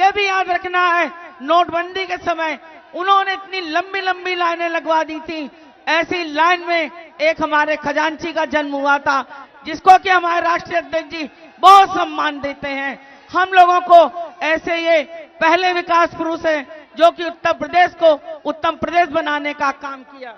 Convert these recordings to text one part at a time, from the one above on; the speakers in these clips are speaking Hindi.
ये भी याद रखना है, नोटबंदी के समय उन्होंने इतनी लंबी लंबी लाइनें लगवा दी थी। ऐसी लाइन में एक हमारे खजांची का जन्म हुआ था, जिसको कि हमारे राष्ट्रीय अध्यक्ष जी बहुत सम्मान देते हैं। हम लोगों को ऐसे ये पहले विकास पुरुष हैं जो कि उत्तर प्रदेश को उत्तम प्रदेश बनाने का काम किया।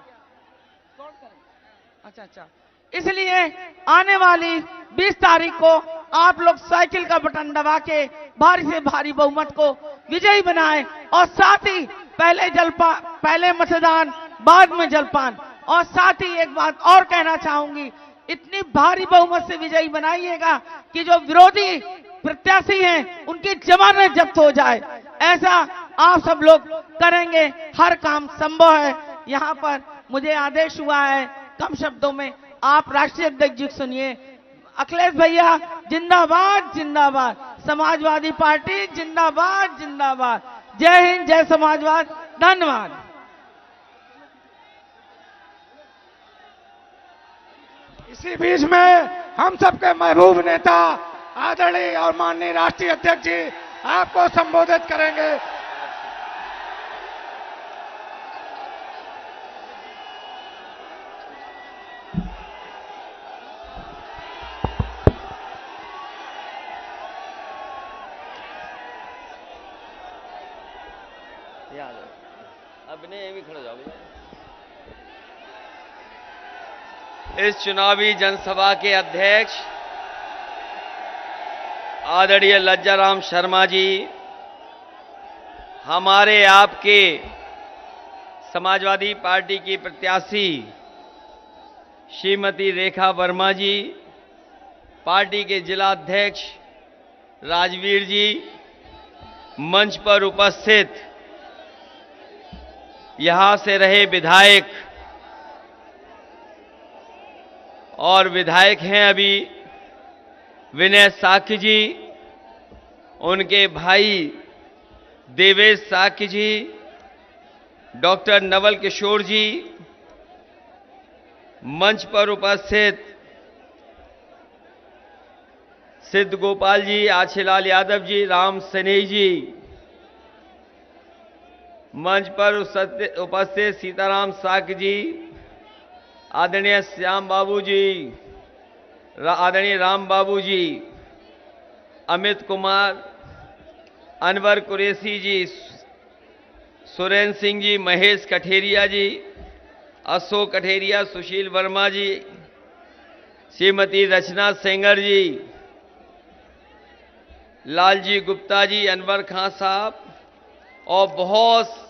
अच्छा, इसलिए आने वाली 20 तारीख को आप लोग साइकिल का बटन दबा के भारी से भारी बहुमत को विजयी बनाएं, और साथ ही पहले मतदान बाद में जलपान। और साथ ही एक बात और कहना चाहूंगी, इतनी भारी बहुमत से विजयी बनाइएगा कि जो विरोधी प्रत्याशी हैं उनकी जमानत जब्त हो जाए। ऐसा आप सब लोग करेंगे, हर काम संभव है। यहाँ पर मुझे आदेश हुआ है कम शब्दों में आप राष्ट्रीय अध्यक्ष जी सुनिए। अखिलेश भैया जिंदाबाद जिंदाबाद, समाजवादी पार्टी जिंदाबाद जिंदाबाद, जय हिंद जय समाजवाद, धन्यवाद। इसी बीच में हम सबके महबूब नेता आदरणीय और माननीय राष्ट्रीय अध्यक्ष जी आपको संबोधित करेंगे। अपने भी खड़े जाओ। इस चुनावी जनसभा के अध्यक्ष आदरणीय लज्जाराम शर्मा जी, हमारे आपके समाजवादी पार्टी की प्रत्याशी श्रीमती रेखा वर्मा जी, पार्टी के जिला अध्यक्ष राजवीर जी, मंच पर उपस्थित यहां से रहे विधायक और विधायक हैं अभी विनय साक्य जी, उनके भाई देवेश साक्य जी, डॉक्टर नवल किशोर जी, मंच पर उपस्थित सिद्ध गोपाल जी, आशीलाल यादव जी, राम सनेही जी, मंच पर उपस्थित सीताराम साक्य जी, आदरणीय श्याम बाबू जी, आदरणीय राम बाबू जी, अमित कुमार, अनवर कुरैशी जी, सुरेंद्र सिंह जी, महेश कठेरिया जी, अशोक कठेरिया, सुशील वर्मा जी, श्रीमती रचना सेंगर जी, लालजी गुप्ता जी, अनवर खान साहब और बहुत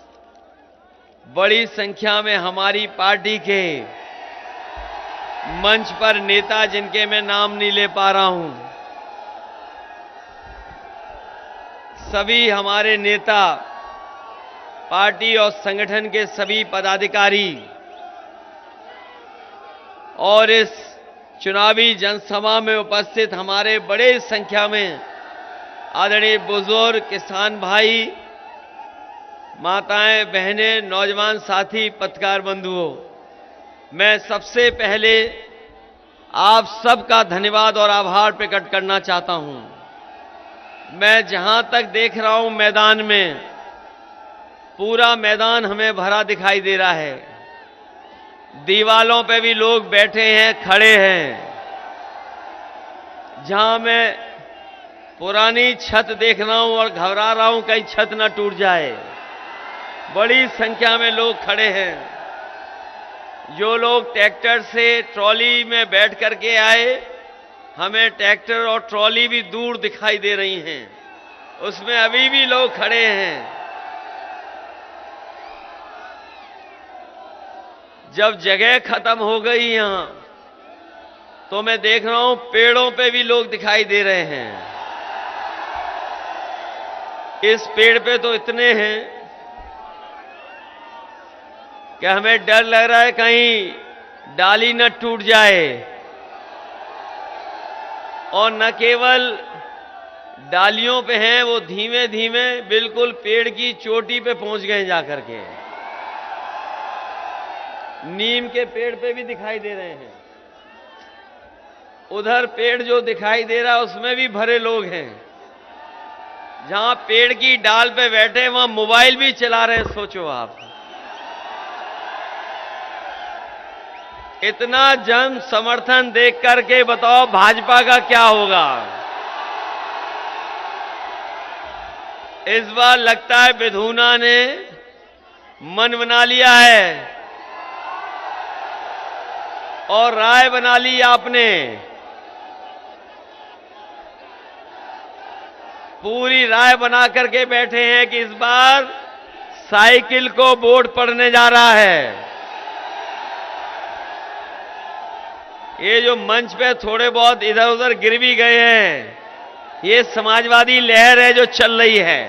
बड़ी संख्या में हमारी पार्टी के मंच पर नेता जिनके मैं नाम नहीं ले पा रहा हूं, सभी हमारे नेता, पार्टी और संगठन के सभी पदाधिकारी और इस चुनावी जनसभा में उपस्थित हमारे बड़े संख्या में आदरणीय बुजुर्ग, किसान भाई, माताएं, बहनें, नौजवान साथी, पत्रकार बंधुओं, मैं सबसे पहले आप सबका धन्यवाद और आभार प्रकट करना चाहता हूं। मैं जहां तक देख रहा हूं मैदान में, पूरा मैदान हमें भरा दिखाई दे रहा है। दीवालों पे भी लोग बैठे हैं, खड़े हैं। जहां मैं पुरानी छत देख रहा हूं और घबरा रहा हूं कहीं छत न टूट जाए। बड़ी संख्या में लोग खड़े हैं। जो लोग ट्रैक्टर से ट्रॉली में बैठ करके आए, हमें ट्रैक्टर और ट्रॉली भी दूर दिखाई दे रही हैं, उसमें अभी भी लोग खड़े हैं। जब जगह खत्म हो गई यहां, तो मैं देख रहा हूं पेड़ों पे भी लोग दिखाई दे रहे हैं। इस पेड़ पे तो इतने हैं कि हमें डर लग रहा है कहीं डाली न टूट जाए। और न केवल डालियों पे हैं, वो धीमे धीमे बिल्कुल पेड़ की चोटी पे पहुंच गए जाकर के। नीम के पेड़ पे भी दिखाई दे रहे हैं। उधर पेड़ जो दिखाई दे रहा है उसमें भी भरे लोग हैं। जहां पेड़ की डाल पे बैठे वहां मोबाइल भी चला रहे हैं, सोचो आप। इतना जन समर्थन देख करके बताओ भाजपा का क्या होगा। इस बार लगता है विधूना ने मन बना लिया है और राय बना ली आपने। पूरी राय बना करके बैठे हैं कि इस बार साइकिल को वोट पड़ने जा रहा है। ये जो मंच पे थोड़े बहुत इधर उधर गिर भी गए हैं, ये समाजवादी लहर है जो चल रही है।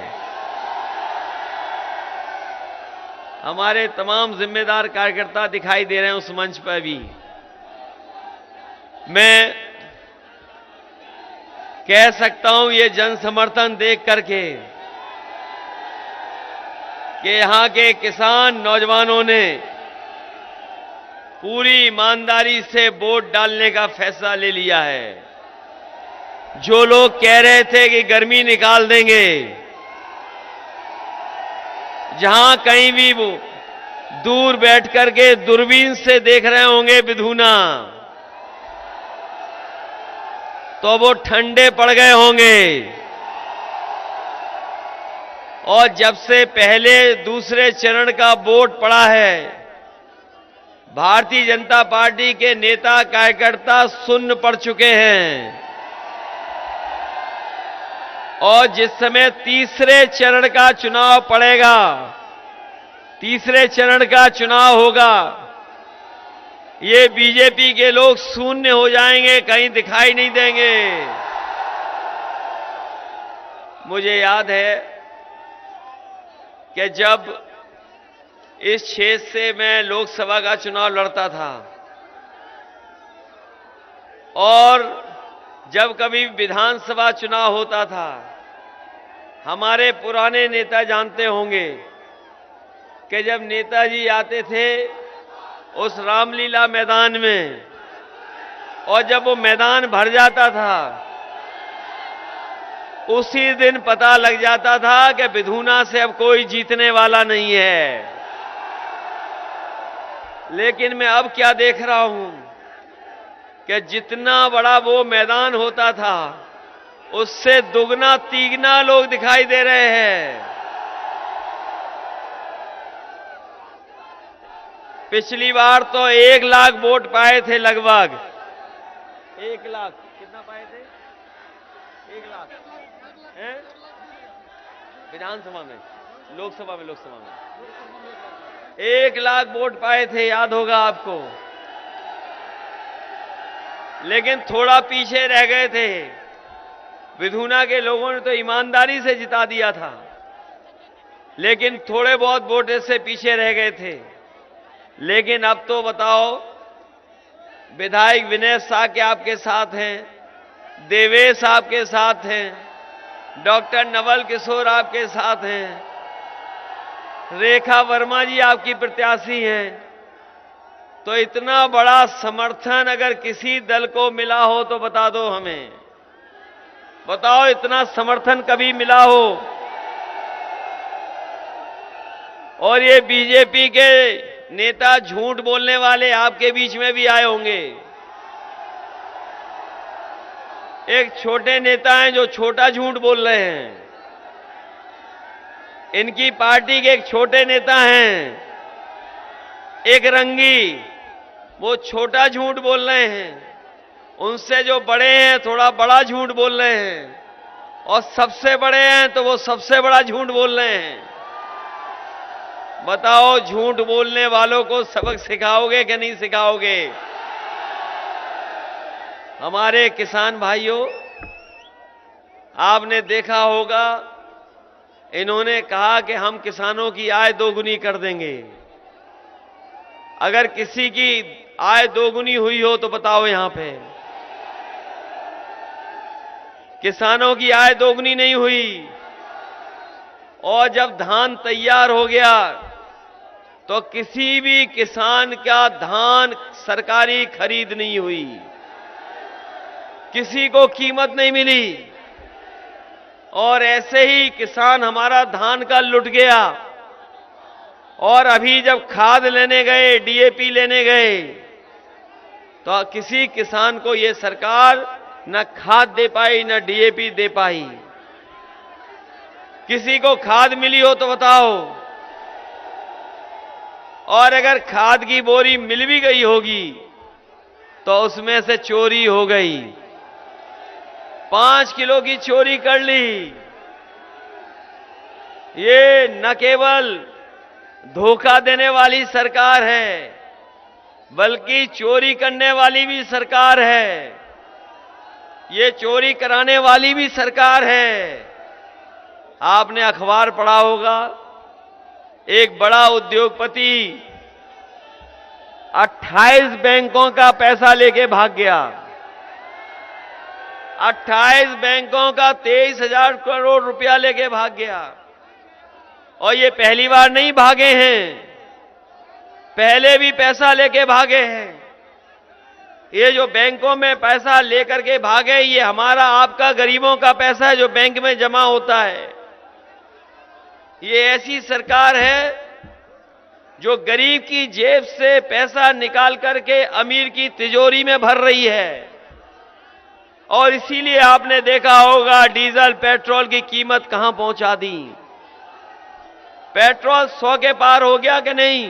हमारे तमाम जिम्मेदार कार्यकर्ता दिखाई दे रहे हैं उस मंच पर भी। मैं कह सकता हूं ये जन समर्थन देख करके कि यहां के किसान नौजवानों ने पूरी ईमानदारी से वोट डालने का फैसला ले लिया है। जो लोग कह रहे थे कि गर्मी निकाल देंगे, जहां कहीं भी वो दूर बैठ करके दूरबीन से देख रहे होंगे विधूना, तो वो ठंडे पड़ गए होंगे। और जब से पहले दूसरे चरण का वोट पड़ा है, भारतीय जनता पार्टी के नेता कार्यकर्ता सुन्न पड़ चुके हैं। और जिस समय तीसरे चरण का चुनाव पड़ेगा, तीसरे चरण का चुनाव होगा, ये बीजेपी के लोग शून्य हो जाएंगे, कहीं दिखाई नहीं देंगे। मुझे याद है कि जब इस क्षेत्र से मैं लोकसभा का चुनाव लड़ता था और जब कभी विधानसभा चुनाव होता था, हमारे पुराने नेता जानते होंगे कि जब नेताजी आते थे उस रामलीला मैदान में, और जब वो मैदान भर जाता था, उसी दिन पता लग जाता था कि विधूना से अब कोई जीतने वाला नहीं है। लेकिन मैं अब क्या देख रहा हूं कि जितना बड़ा वो मैदान होता था, उससे दुगना तीगना लोग दिखाई दे रहे हैं। पिछली बार तो 1 लाख वोट पाए थे, लगभग 1 लाख। कितना पाए थे? 1 लाख हैं? विधानसभा में, लोकसभा में 1 लाख वोट पाए थे, याद होगा आपको। लेकिन थोड़ा पीछे रह गए थे। विधूना के लोगों ने तो ईमानदारी से जिता दिया था, लेकिन थोड़े बहुत वोट से पीछे रह गए थे। लेकिन अब तो बताओ, विधायक विनय शाह के आपके साथ हैं, देवेश आपके साथ हैं, डॉक्टर नवल किशोर आपके साथ हैं, रेखा वर्मा जी आपकी प्रत्याशी हैं। तो इतना बड़ा समर्थन अगर किसी दल को मिला हो तो बता दो हमें, बताओ इतना समर्थन कभी मिला हो? और ये बीजेपी के नेता झूठ बोलने वाले आपके बीच में भी आए होंगे। एक छोटे नेता हैं जो छोटा झूठ बोल रहे हैं। इनकी पार्टी के एक छोटे नेता हैं, एक रंगी, वो छोटा झूठ बोल रहे हैं। उनसे जो बड़े हैं थोड़ा बड़ा झूठ बोल रहे हैं, और सबसे बड़े हैं तो वो सबसे बड़ा झूठ बोल रहे हैं। बताओ, झूठ बोलने वालों को सबक सिखाओगे कि नहीं सिखाओगे? हमारे किसान भाइयों, आपने देखा होगा, इन्होंने कहा कि हम किसानों की आय दोगुनी कर देंगे। अगर किसी की आय दोगुनी हुई हो तो बताओ यहां पे। किसानों की आय दोगुनी नहीं हुई। और जब धान तैयार हो गया तो किसी भी किसान का धान सरकारी खरीद नहीं हुई, किसी को कीमत नहीं मिली। और ऐसे ही किसान हमारा धान का लुट गया। और अभी जब खाद लेने गए, डीएपी लेने गए, तो किसी किसान को ये सरकार न खाद दे पाई न डीएपी दे पाई। किसी को खाद मिली हो तो बताओ। और अगर खाद की बोरी मिल भी गई होगी तो उसमें से चोरी हो गई, 5 किलो की चोरी कर ली। ये न केवल धोखा देने वाली सरकार है, बल्कि चोरी करने वाली भी सरकार है। ये चोरी कराने वाली भी सरकार है। आपने अखबार पढ़ा होगा, एक बड़ा उद्योगपति 28 बैंकों का पैसा लेके भाग गया। 28 बैंकों का 23,000 करोड़ रुपया लेके भाग गया। और ये पहली बार नहीं भागे हैं, पहले भी पैसा लेके भागे हैं। ये जो बैंकों में पैसा लेकर के भागे, ये हमारा आपका गरीबों का पैसा है जो बैंक में जमा होता है। ये ऐसी सरकार है जो गरीब की जेब से पैसा निकाल करके अमीर की तिजोरी में भर रही है। और इसीलिए आपने देखा होगा डीजल पेट्रोल की कीमत कहां पहुंचा दी। पेट्रोल 100 के पार हो गया कि नहीं?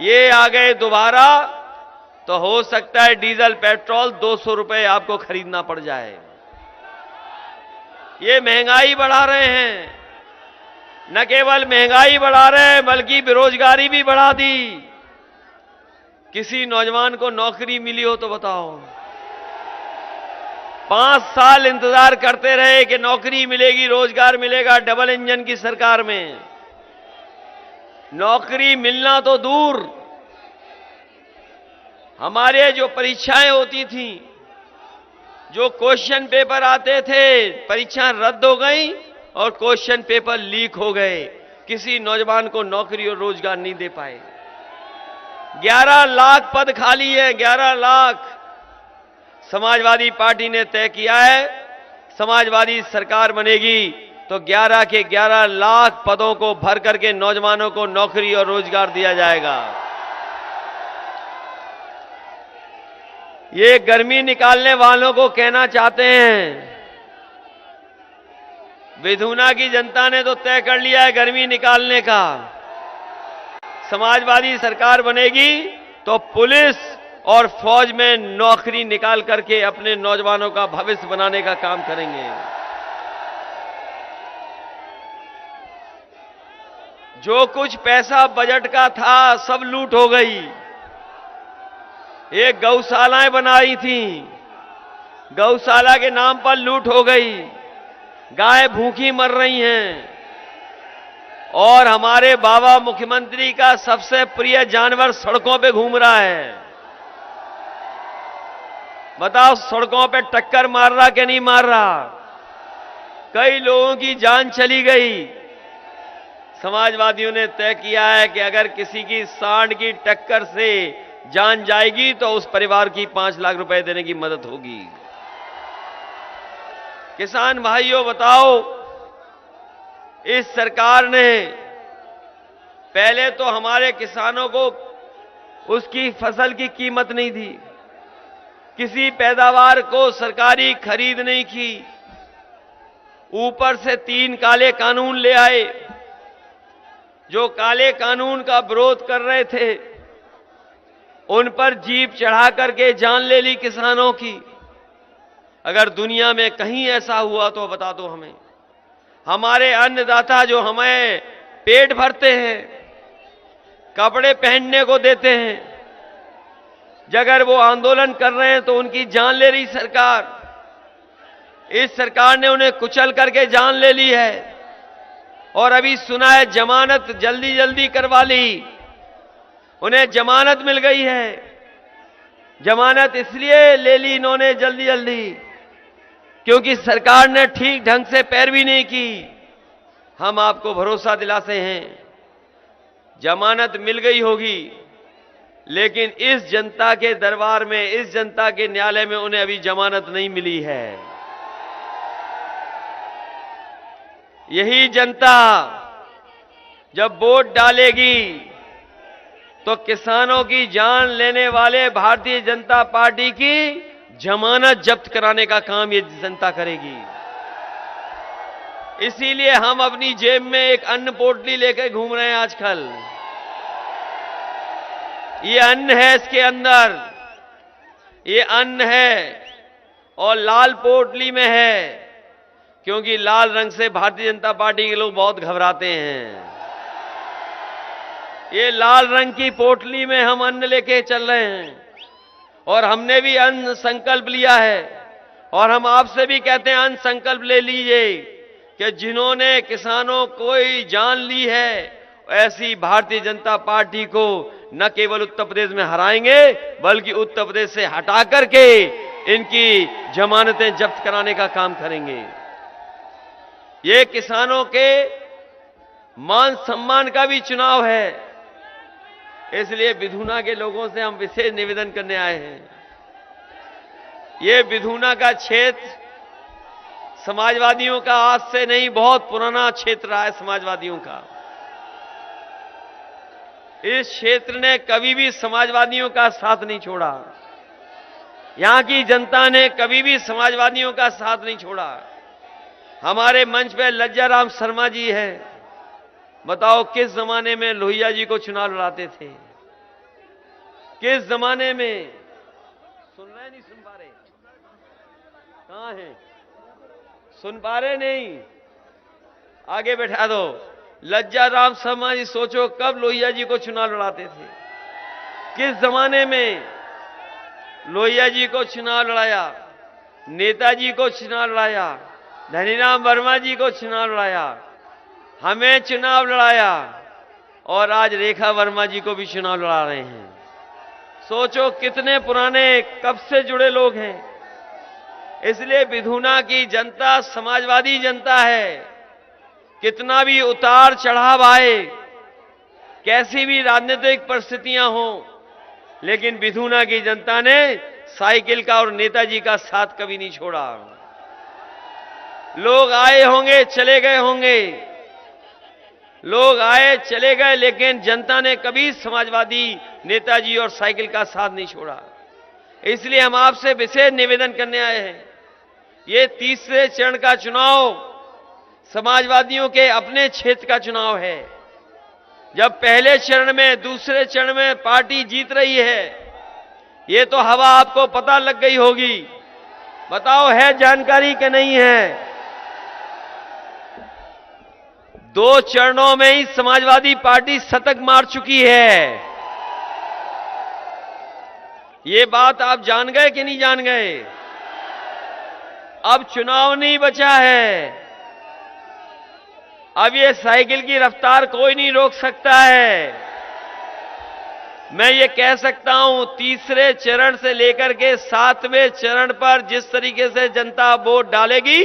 ये आ गए दोबारा तो हो सकता है डीजल पेट्रोल 200 रुपए आपको खरीदना पड़ जाए। ये महंगाई बढ़ा रहे हैं। न केवल महंगाई बढ़ा रहे हैं बल्कि बेरोजगारी भी बढ़ा दी। किसी नौजवान को नौकरी मिली हो तो बताओ। 5 साल इंतजार करते रहे कि नौकरी मिलेगी, रोजगार मिलेगा डबल इंजन की सरकार में। नौकरी मिलना तो दूर, हमारे जो परीक्षाएं होती थी, जो क्वेश्चन पेपर आते थे, परीक्षाएं रद्द हो गई और क्वेश्चन पेपर लीक हो गए। किसी नौजवान को नौकरी और रोजगार नहीं दे पाए। 11 लाख पद खाली है, 11 लाख। समाजवादी पार्टी ने तय किया है, समाजवादी सरकार बनेगी तो 11 के 11 लाख पदों को भर करके नौजवानों को नौकरी और रोजगार दिया जाएगा। ये गर्मी निकालने वालों को कहना चाहते हैं, विधुना की जनता ने तो तय कर लिया है गर्मी निकालने का। समाजवादी सरकार बनेगी तो पुलिस और फौज में नौकरी निकाल करके अपने नौजवानों का भविष्य बनाने का काम करेंगे। जो कुछ पैसा बजट का था सब लूट हो गई। एक गौशालाएं बनाई थी, गौशाला के नाम पर लूट हो गई। गाय भूखी मर रही हैं। और हमारे बाबा मुख्यमंत्री का सबसे प्रिय जानवर सड़कों पे घूम रहा है। बताओ, सड़कों पे टक्कर मार रहा कि नहीं मार रहा? कई लोगों की जान चली गई। समाजवादियों ने तय किया है कि अगर किसी की सांड की टक्कर से जान जाएगी तो उस परिवार की 5 लाख रुपए देने की मदद होगी। किसान भाइयों बताओ, इस सरकार ने पहले तो हमारे किसानों को उसकी फसल की कीमत नहीं दी, किसी पैदावार को सरकारी खरीद नहीं की, ऊपर से 3 काले कानून ले आए। जो काले कानून का विरोध कर रहे थे उन पर जीप चढ़ा करके जान ले ली किसानों की। अगर दुनिया में कहीं ऐसा हुआ तो बता दो हमें। हमारे अन्नदाता जो हमें पेट भरते हैं, कपड़े पहनने को देते हैं, अगर वो आंदोलन कर रहे हैं तो उनकी जान ले रही सरकार। इस सरकार ने उन्हें कुचल करके जान ले ली है। और अभी सुना है जमानत जल्दी जल्दी करवा ली, उन्हें जमानत मिल गई है। जमानत इसलिए ले ली इन्होंने जल्दी जल्दी क्योंकि सरकार ने ठीक ढंग से पैरवी नहीं की। हम आपको भरोसा दिलाते हैं जमानत मिल गई होगी, लेकिन इस जनता के दरबार में, इस जनता के न्यायालय में उन्हें अभी जमानत नहीं मिली है। यही जनता जब वोट डालेगी तो किसानों की जान लेने वाले भारतीय जनता पार्टी की जमानत जब्त कराने का काम ये जनता करेगी। इसीलिए हम अपनी जेब में एक अन्न पोटली लेकर घूम रहे हैं आजकल। ये अन्न है, इसके अंदर ये अन्न है और लाल पोटली में है, क्योंकि लाल रंग से भारतीय जनता पार्टी के लोग बहुत घबराते हैं। ये लाल रंग की पोटली में हम अन्न लेके चल रहे हैं और हमने भी अन्न संकल्प लिया है और हम आपसे भी कहते हैं अन्न संकल्प ले लीजिए कि जिन्होंने किसानों को ही जान ली है, ऐसी भारतीय जनता पार्टी को न केवल उत्तर प्रदेश में हराएंगे बल्कि उत्तर प्रदेश से हटा करके इनकी जमानतें जब्त कराने का काम करेंगे। ये किसानों के मान सम्मान का भी चुनाव है, इसलिए विधुना के लोगों से हम विशेष निवेदन करने आए हैं। ये विधुना का क्षेत्र समाजवादियों का आज से नहीं, बहुत पुराना क्षेत्र रहा है समाजवादियों का। इस क्षेत्र ने कभी भी समाजवादियों का साथ नहीं छोड़ा। यहां की जनता ने कभी भी समाजवादियों का साथ नहीं छोड़ा। हमारे मंच पे लज्जाराम शर्मा जी हैं। बताओ किस जमाने में लोहिया जी को चुनाव लड़ाते थे? किस जमाने में? सुन रहे नहीं? सुन पा रहे? कहां हैं? सुन पा रहे नहीं? आगे बैठा दो। लज्जाराम शर्मा जी, सोचो कब लोहिया जी को चुनाव लड़ाते थे? किस जमाने में लोहिया जी को चुनाव लड़ाया? नेताजी को चुनाव लड़ाया, धनीराम वर्मा जी को चुनाव लड़ाया, हमें चुनाव लड़ाया और आज रेखा वर्मा जी को भी चुनाव लड़ा रहे हैं। सोचो कितने पुराने, कब से जुड़े लोग हैं। इसलिए विधुना की जनता समाजवादी जनता है। कितना भी उतार चढ़ाव आए, कैसी भी राजनीतिक परिस्थितियां हो, लेकिन विधुना की जनता ने साइकिल का और नेताजी का साथ कभी नहीं छोड़ा। लोग आए होंगे, चले गए होंगे, लोग आए चले गए, लेकिन जनता ने कभी समाजवादी, नेताजी और साइकिल का साथ नहीं छोड़ा। इसलिए हम आपसे विशेष निवेदन करने आए हैं। ये तीसरे चरण का चुनाव समाजवादियों के अपने क्षेत्र का चुनाव है। जब पहले चरण में, दूसरे चरण में पार्टी जीत रही है, ये तो हवा आपको पता लग गई होगी। बताओ है जानकारी कि नहीं है? 2 चरणों में ही समाजवादी पार्टी शतक मार चुकी है। ये बात आप जान गए कि नहीं जान गए? अब चुनाव नहीं बचा है। अब ये साइकिल की रफ्तार कोई नहीं रोक सकता है। मैं ये कह सकता हूं, तीसरे चरण से लेकर के 7वें चरण पर जिस तरीके से जनता वोट डालेगी,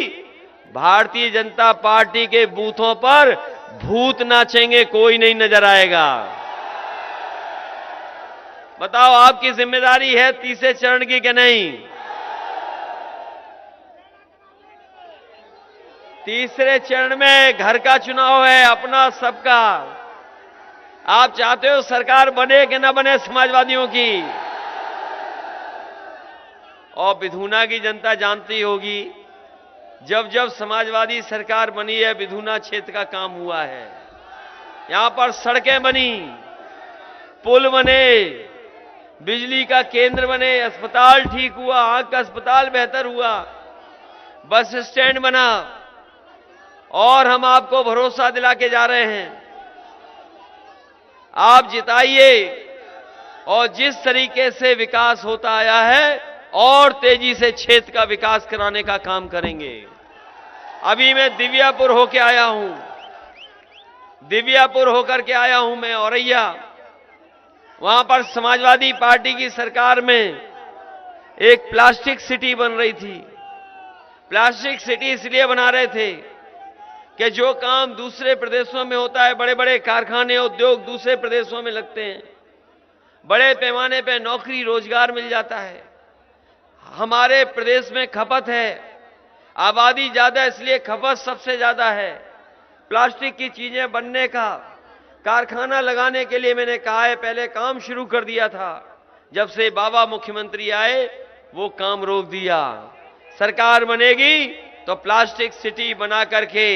भारतीय जनता पार्टी के बूथों पर भूत नाचेंगे, कोई नहीं नजर आएगा। बताओ आपकी जिम्मेदारी है तीसरे चरण की कि नहीं? तीसरे चरण में घर का चुनाव है, अपना सबका। आप चाहते हो सरकार बने कि ना बने समाजवादियों की? और विधुना की जनता जानती होगी, जब जब समाजवादी सरकार बनी है, विधुना क्षेत्र का काम हुआ है। यहां पर सड़कें बनी, पुल बने, बिजली का केंद्र बने, अस्पताल ठीक हुआ, आंख का अस्पताल बेहतर हुआ, बस स्टैंड बना। और हम आपको भरोसा दिला के जा रहे हैं, आप जिताइए और जिस तरीके से विकास होता आया है और तेजी से क्षेत्र का विकास कराने का काम करेंगे। अभी मैं दिव्यापुर होके आया हूं, दिव्यापुर होकर के आया हूं मैं औरैया। वहां पर समाजवादी पार्टी की सरकार में एक प्लास्टिक सिटी बन रही थी। प्लास्टिक सिटी इसलिए बना रहे थे कि जो काम दूसरे प्रदेशों में होता है, बड़े बड़े कारखाने, उद्योग दूसरे प्रदेशों में लगते हैं, बड़े पैमाने पे नौकरी रोजगार मिल जाता है। हमारे प्रदेश में खपत है, आबादी ज्यादा, इसलिए खपत सबसे ज्यादा है। प्लास्टिक की चीजें बनने का कारखाना लगाने के लिए मैंने कहा है, पहले काम शुरू कर दिया था। जब से बाबा मुख्यमंत्री आए वो काम रोक दिया। सरकार बनेगी तो प्लास्टिक सिटी बना करके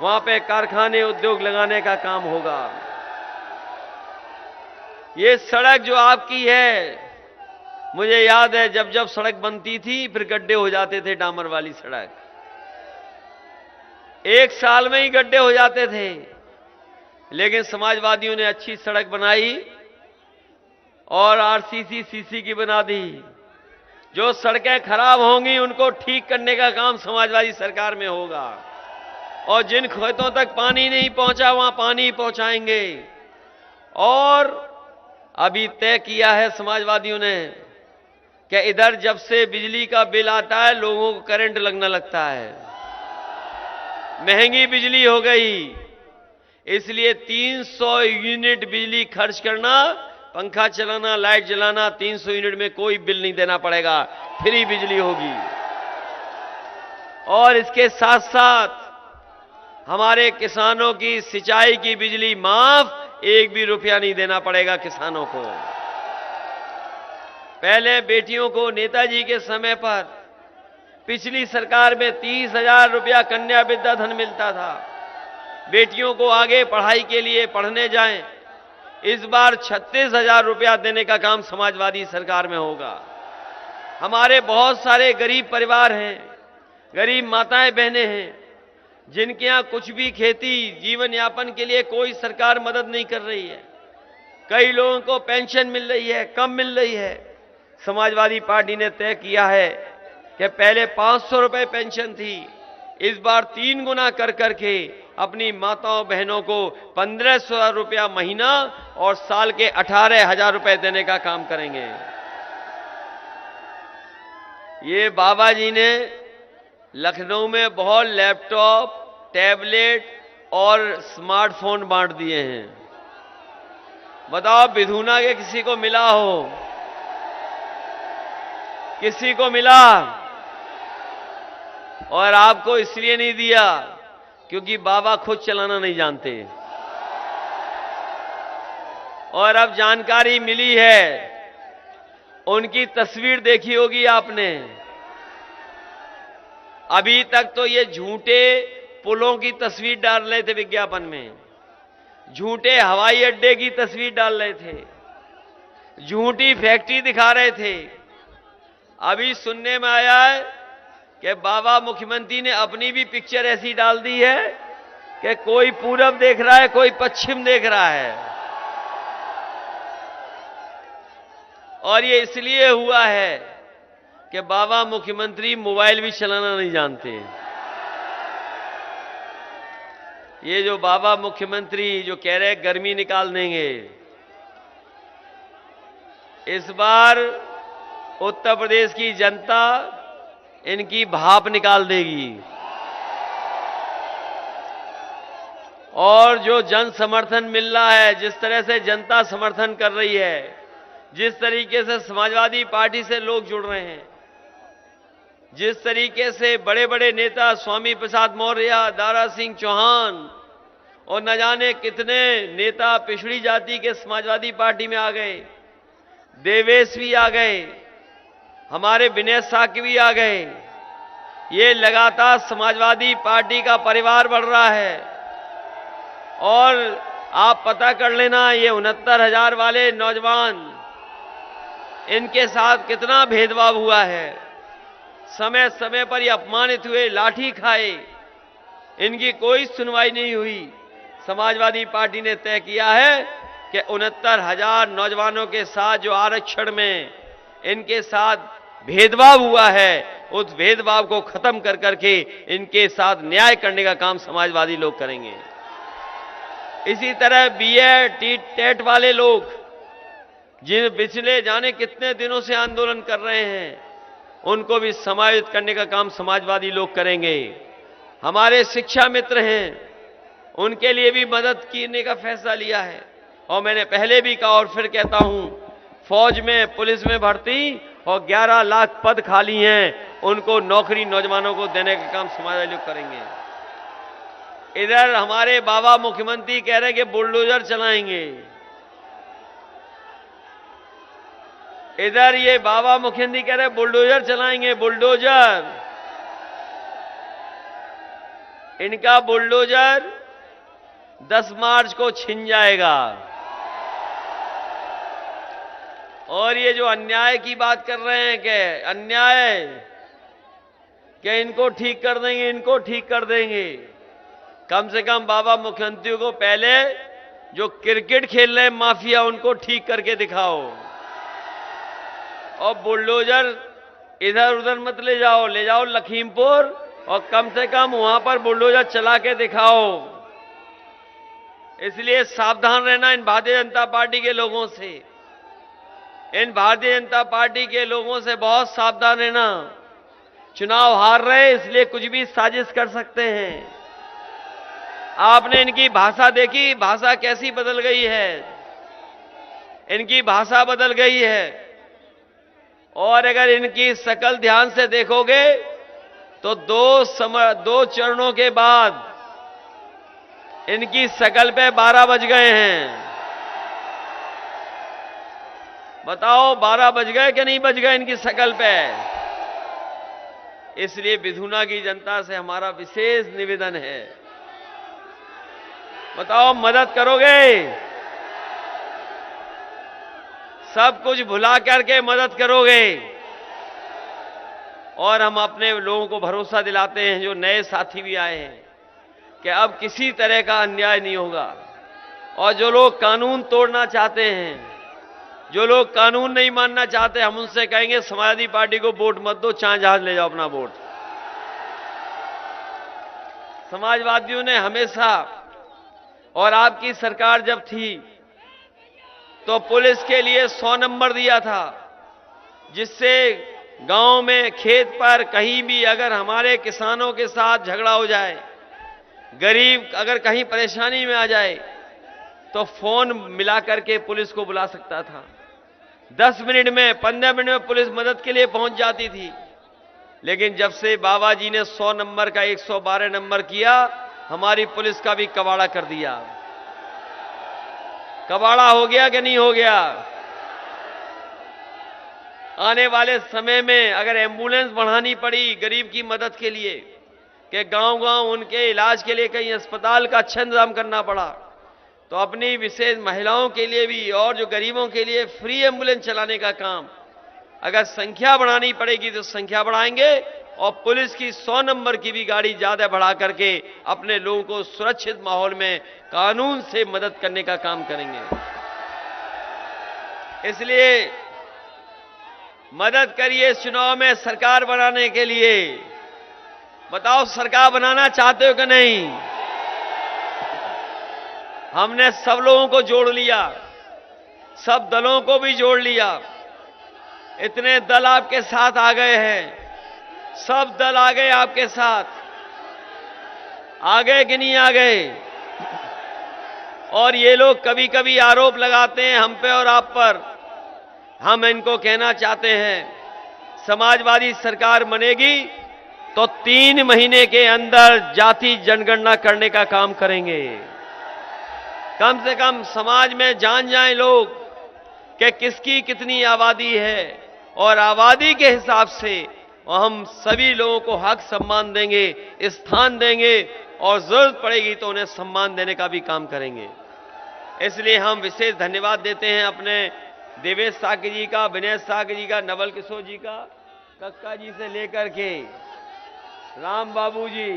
वहां पे कारखाने उद्योग लगाने का काम होगा। ये सड़क जो आपकी है, मुझे याद है जब जब सड़क बनती थी फिर गड्ढे हो जाते थे। डामर वाली सड़क 1 साल में ही गड्ढे हो जाते थे, लेकिन समाजवादियों ने अच्छी सड़क बनाई और आरसीसी सीसी की बना दी। जो सड़कें खराब होंगी उनको ठीक करने का काम समाजवादी सरकार में होगा, और जिन खेतों तक पानी नहीं पहुंचा वहां पानी पहुंचाएंगे। और अभी तय किया है समाजवादियों ने कि इधर जब से बिजली का बिल आता है लोगों को करंट लगने लगता है, महंगी बिजली हो गई, इसलिए 300 यूनिट बिजली खर्च करना, पंखा चलाना, लाइट जलाना, 300 यूनिट में कोई बिल नहीं देना पड़ेगा, फ्री बिजली होगी। और इसके साथ साथ हमारे किसानों की सिंचाई की बिजली माफ, 1 भी रुपया नहीं देना पड़ेगा किसानों को। पहले बेटियों को नेताजी के समय पर पिछली सरकार में 30,000 रुपया कन्या विद्या धन मिलता था, बेटियों को आगे पढ़ाई के लिए पढ़ने जाएं। इस बार 36,000 रुपया देने का काम समाजवादी सरकार में होगा। हमारे बहुत सारे गरीब परिवार हैं, गरीब माताएं बहनें हैं, जिनके यहां कुछ भी खेती जीवन यापन के लिए कोई सरकार मदद नहीं कर रही है। कई लोगों को पेंशन मिल रही है, कम मिल रही है। समाजवादी पार्टी ने तय किया है कि पहले 500 रुपए पेंशन थी, इस बार 3 गुना कर करके अपनी माताओं बहनों को 1500 रुपया महीना और साल के 18,000 रुपए देने का काम करेंगे। ये बाबा जी ने लखनऊ में बहुत लैपटॉप, टैबलेट और स्मार्टफोन बांट दिए हैं। बताओ विधुना के किसी को मिला हो? किसी को मिला? और आपको इसलिए नहीं दिया क्योंकि बाबा खुद चलाना नहीं जानते। और अब जानकारी मिली है, उनकी तस्वीर देखी होगी आपने। अभी तक तो ये झूठे पुलों की तस्वीर डाल रहे थे विज्ञापन में, झूठे हवाई अड्डे की तस्वीर डाल रहे थे, झूठी फैक्ट्री दिखा रहे थे। अभी सुनने में आया है कि बाबा मुख्यमंत्री ने अपनी भी पिक्चर ऐसी डाल दी है कि कोई पूरब देख रहा है, कोई पश्चिम देख रहा है। और ये इसलिए हुआ है कि बाबा मुख्यमंत्री मोबाइल भी चलाना नहीं जानते। ये जो बाबा मुख्यमंत्री जो कह रहे गर्मी निकाल देंगे, इस बार उत्तर प्रदेश की जनता इनकी भाप निकाल देगी। और जो जन समर्थन मिल रहा है, जिस तरह से जनता समर्थन कर रही है, जिस तरीके से समाजवादी पार्टी से लोग जुड़ रहे हैं, जिस तरीके से बड़े बड़े नेता स्वामी प्रसाद मौर्य, दारा सिंह चौहान और न जाने कितने नेता पिछड़ी जाति के समाजवादी पार्टी में आ गए, देवेश भी आ गए, हमारे विनय साकी भी आ गए। ये लगातार समाजवादी पार्टी का परिवार बढ़ रहा है। और आप पता कर लेना, ये 69,000 वाले नौजवान, इनके साथ कितना भेदभाव हुआ है। समय समय पर ये अपमानित हुए, लाठी खाए, इनकी कोई सुनवाई नहीं हुई। समाजवादी पार्टी ने तय किया है कि 69,000 नौजवानों के साथ जो आरक्षण में इनके साथ भेदभाव हुआ है, उस भेदभाव को खत्म कर करके इनके साथ न्याय करने का काम समाजवादी लोग करेंगे। इसी तरह बीएड, टेट वाले लोग जिन पिछले जाने कितने दिनों से आंदोलन कर रहे हैं, उनको भी समायोजित करने का काम समाजवादी लोग करेंगे। हमारे शिक्षा मित्र हैं, उनके लिए भी मदद करने का फैसला लिया है। और मैंने पहले भी कहा और फिर कहता हूं, फौज में, पुलिस में भर्ती और 11 लाख पद खाली हैं, उनको नौकरी नौजवानों को देने का काम समाजवादी लोग करेंगे। इधर हमारे बाबा मुख्यमंत्री कह रहे हैं कि बुलडोजर चलाएंगे। इधर ये बाबा मुख्यमंत्री कह रहे हैं बुलडोजर चलाएंगे, बुलडोजर। इनका बुलडोजर 10 मार्च को छिन जाएगा। और ये जो अन्याय की बात कर रहे हैं कि अन्याय, कि इनको ठीक कर देंगे, इनको ठीक कर देंगे। कम से कम बाबा मुख्यमंत्री को पहले जो क्रिकेट खेल रहे माफिया उनको ठीक करके दिखाओ, और बुलडोजर इधर उधर मत ले जाओ लखीमपुर, और कम से कम वहां पर बुलडोजर चला के दिखाओ। इसलिए सावधान रहना इन भारतीय जनता पार्टी के लोगों से, इन भारतीय जनता पार्टी के लोगों से बहुत सावधान रहना। चुनाव हार रहे इसलिए कुछ भी साजिश कर सकते हैं। आपने इनकी भाषा देखी, भाषा कैसी बदल गई है, इनकी भाषा बदल गई है। और अगर इनकी शकल ध्यान से देखोगे तो दो चरणों के बाद इनकी शकल पे 12 बज गए हैं। बताओ 12 बज गए कि नहीं बज गए इनकी शकल पे? इसलिए विधुना की जनता से हमारा विशेष निवेदन है, बताओ मदद करोगे? सब कुछ भुला करके मदद करोगे? और हम अपने लोगों को भरोसा दिलाते हैं, जो नए साथी भी आए हैं, कि अब किसी तरह का अन्याय नहीं होगा। और जो लोग कानून तोड़ना चाहते हैं, जो लोग कानून नहीं मानना चाहते, हम उनसे कहेंगे समाजवादी पार्टी को वोट मत दो, चाहे जहां ले जाओ अपना वोट। समाजवादियों ने हमेशा, और आपकी सरकार जब थी तो पुलिस के लिए 100 नंबर दिया था, जिससे गांव में खेत पर कहीं भी अगर हमारे किसानों के साथ झगड़ा हो जाए, गरीब अगर कहीं परेशानी में आ जाए, तो फोन मिला करके पुलिस को बुला सकता था। 10 मिनट में, 15 मिनट में पुलिस मदद के लिए पहुंच जाती थी। लेकिन जब से बाबा जी ने 100 नंबर का 112 नंबर किया, हमारी पुलिस का भी कबाड़ा कर दिया। कबाड़ा हो गया कि नहीं हो गया? आने वाले समय में अगर एम्बुलेंस बढ़ानी पड़ी गरीब की मदद के लिए, कि गांव-गांव उनके इलाज के लिए कहीं अस्पताल का अच्छा इंतजाम करना पड़ा, तो अपनी विशेष महिलाओं के लिए भी और जो गरीबों के लिए फ्री एम्बुलेंस चलाने का काम, अगर संख्या बढ़ानी पड़ेगी तो संख्या बढ़ाएंगे, और पुलिस की 100 नंबर की भी गाड़ी ज्यादा बढ़ा करके अपने लोगों को सुरक्षित माहौल में कानून से मदद करने का काम करेंगे। इसलिए मदद करिए इस चुनाव में सरकार बनाने के लिए। बताओ सरकार बनाना चाहते हो कि नहीं? हमने सब लोगों को जोड़ लिया, सब दलों को भी जोड़ लिया। इतने दल आपके साथ आ गए हैं, सब दल आ गए आपके साथ। आ गए कि नहीं आ गए? और ये लोग कभी कभी आरोप लगाते हैं हम पे और आप पर। हम इनको कहना चाहते हैं, समाजवादी सरकार बनेगी तो 3 महीने के अंदर जाति जनगणना करने का काम करेंगे। कम से कम समाज में जान जाएं लोग कि किसकी कितनी आबादी है, और आबादी के हिसाब से हम सभी लोगों को हक सम्मान देंगे, स्थान देंगे, और जरूरत पड़ेगी तो उन्हें सम्मान देने का भी काम करेंगे। इसलिए हम विशेष धन्यवाद देते हैं अपने देवेश साकी जी का, विनय साकी जी का, नवल किशोर जी का, कक्का जी से लेकर के राम बाबू जी।